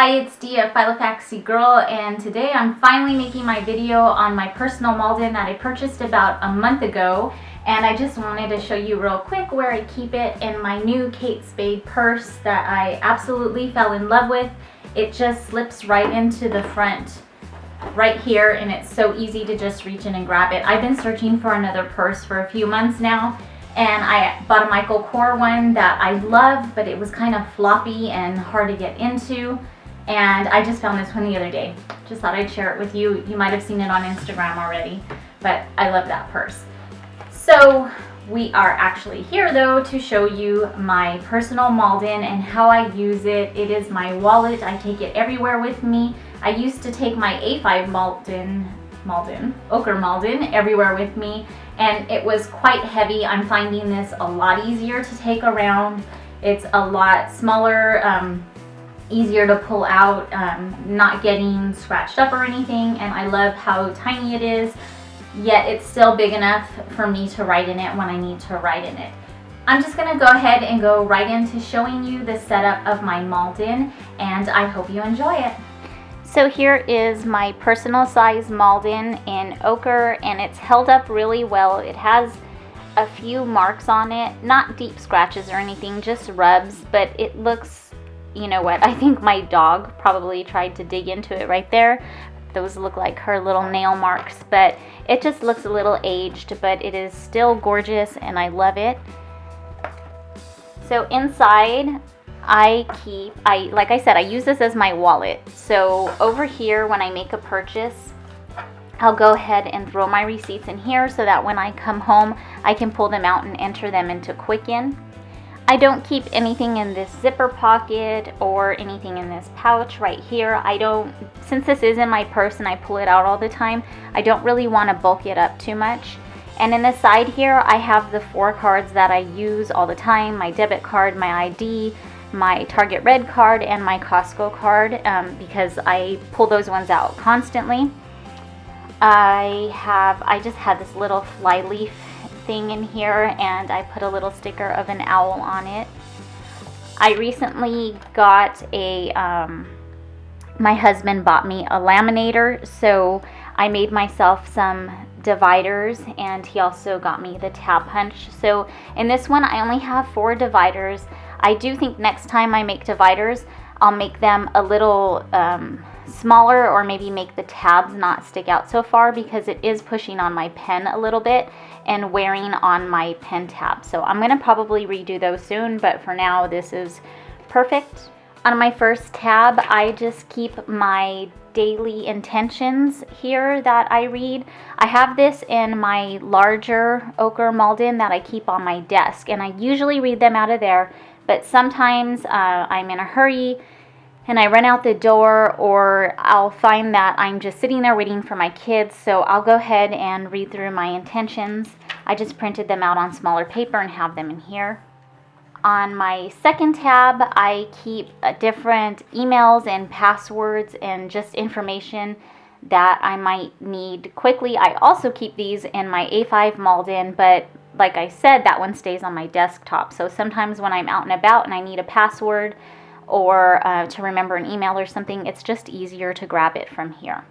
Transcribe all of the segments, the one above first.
Hi, it's Dee, a Filofaxy girl, and today I'm finally making my video on my personal Malden that I purchased about a month ago. And I just wanted to show you real quick where I keep it in my new Kate Spade purse that I absolutely fell in love with. It just slips right into the front right here, and it's so easy to just reach in and grab it. I've been searching for another purse for a few months now, and I bought a Michael Kors one that I love, but it was kind of floppy and hard to get into. And I just found this one the other day. Just thought I'd share it with you. You might have seen it on Instagram already, but I love that purse. So we are actually here though to show you my personal Malden and how I use it. It is my wallet. I take it everywhere with me. I used to take my A5 Ochre Malden everywhere with me, and it was quite heavy. I'm finding this a lot easier to take around. It's a lot smaller, easier to pull out, not getting scratched up or anything, and I love how tiny it is, yet it's still big enough for me to write in it when I need to write in it. I'm just going to go ahead and go right into showing you the setup of my Malden, and I hope you enjoy it. So here is my personal size Malden in ochre, and it's held up really well. It has a few marks on it, not deep scratches or anything, just rubs, but it looks, you know what, I think my dog probably tried to dig into it right there. Those look like her little nail marks, but it just looks a little aged, but it is still gorgeous and I love it. So inside like I said, I use this as my wallet. So over here, when I make a purchase, I'll go ahead and throw my receipts in here so that when I come home, I can pull them out and enter them into Quicken. I don't keep anything in this zipper pocket or anything in this pouch right here. Since this is in my purse and I pull it out all the time, I don't really want to bulk it up too much. And in the side here, I have the 4 cards that I use all the time: my debit card, my ID, my Target Red card, and my Costco card, because I pull those ones out constantly. I just had this little flyleaf thing in here, and I put a little sticker of an owl on it. I recently got my husband bought me a laminator, so I made myself some dividers, and he also got me the tab punch. So in this one, I only have 4 dividers. I do think next time I make dividers, I'll make them a little smaller, or maybe make the tabs not stick out so far, because it is pushing on my pen a little bit and wearing on my pen tab. So I'm going to probably redo those soon, but for now this is perfect. On my first tab, I just keep my daily intentions here that I read. I have this in my larger Ochre Malden that I keep on my desk, and I usually read them out of there, but sometimes I'm in a hurry and I run out the door, or I'll find that I'm just sitting there waiting for my kids, so I'll go ahead and read through my intentions. I just printed them out on smaller paper and have them in here. On my second tab, I keep different emails and passwords and just information that I might need quickly. I also keep these in my A5 Malden, but like I said, that one stays on my desktop. So sometimes when I'm out and about and I need a password, or to remember an email or something, it's just easier to grab it from here.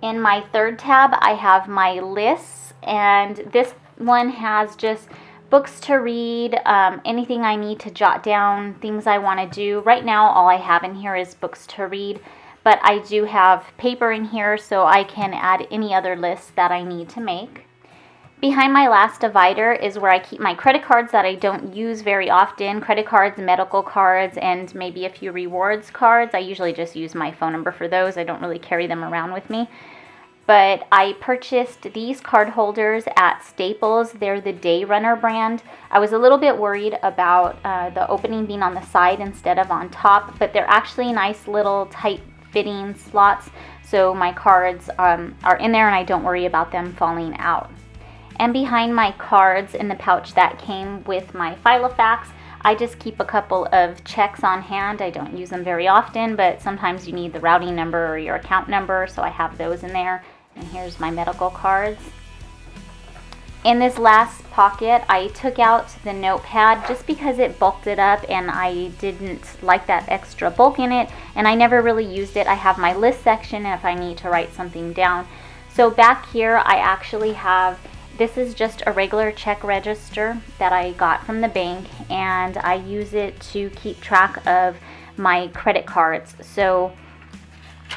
In my third tab, I have my lists, and this one has just books to read, anything I need to jot down, things I want to do. Right now, all I have in here is books to read, but I do have paper in here, so I can add any other lists that I need to make. Behind my last divider is where I keep my credit cards that I don't use very often. Credit cards, medical cards, and maybe a few rewards cards. I usually just use my phone number for those. I don't really carry them around with me. But I purchased these card holders at Staples. They're the Day Runner brand. I was a little bit worried about the opening being on the side instead of on top, but they're actually nice little tight fitting slots, so my cards are in there and I don't worry about them falling out. And behind my cards, in the pouch that came with my Filofax, I just keep a couple of checks on hand. I don't use them very often, but sometimes you need the routing number or your account number, so I have those in there. And here's my medical cards. In this last pocket, I took out the notepad just because it bulked it up and I didn't like that extra bulk in it, and I never really used it. I have my list section if I need to write something down. So back here I actually have, this is just a regular check register that I got from the bank, and I use it to keep track of my credit cards. So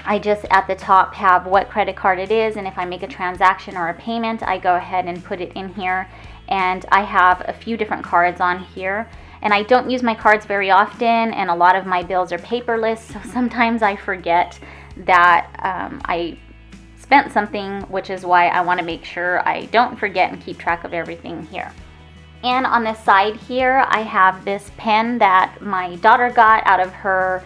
I just at the top have what credit card it is, and if I make a transaction or a payment, I go ahead and put it in here. And I have a few different cards on here, and I don't use my cards very often, and a lot of my bills are paperless, so sometimes I forget that I spent something, which is why I want to make sure I don't forget and keep track of everything here. And on the side here, I have this pen that my daughter got out of her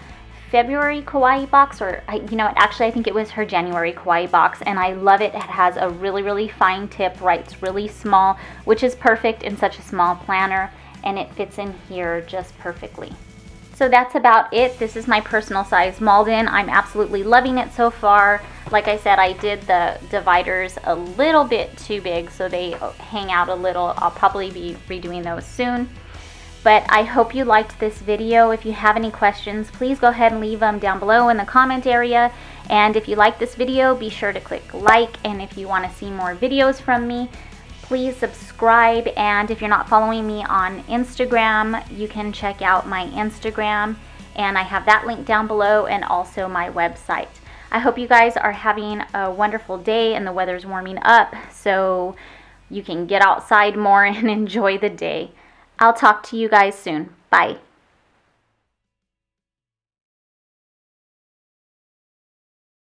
February kawaii box, or you know, actually I think it was her January kawaii box, and I love it. It has a really fine tip, writes really small, which is perfect in such a small planner, and it fits in here just perfectly. So that's about it. This is my personal size Malden. I'm absolutely loving it so far. Like I said, I did the dividers a little bit too big, so they hang out a little. I'll probably be redoing those soon. But I hope you liked this video. If you have any questions, please go ahead and leave them down below in the comment area. And if you like this video, be sure to click like. And if you want to see more videos from me, please subscribe. And if you're not following me on Instagram, you can check out my Instagram. And I have that link down below, and also my website. I hope you guys are having a wonderful day, and the weather's warming up so you can get outside more and enjoy the day. I'll talk to you guys soon. Bye.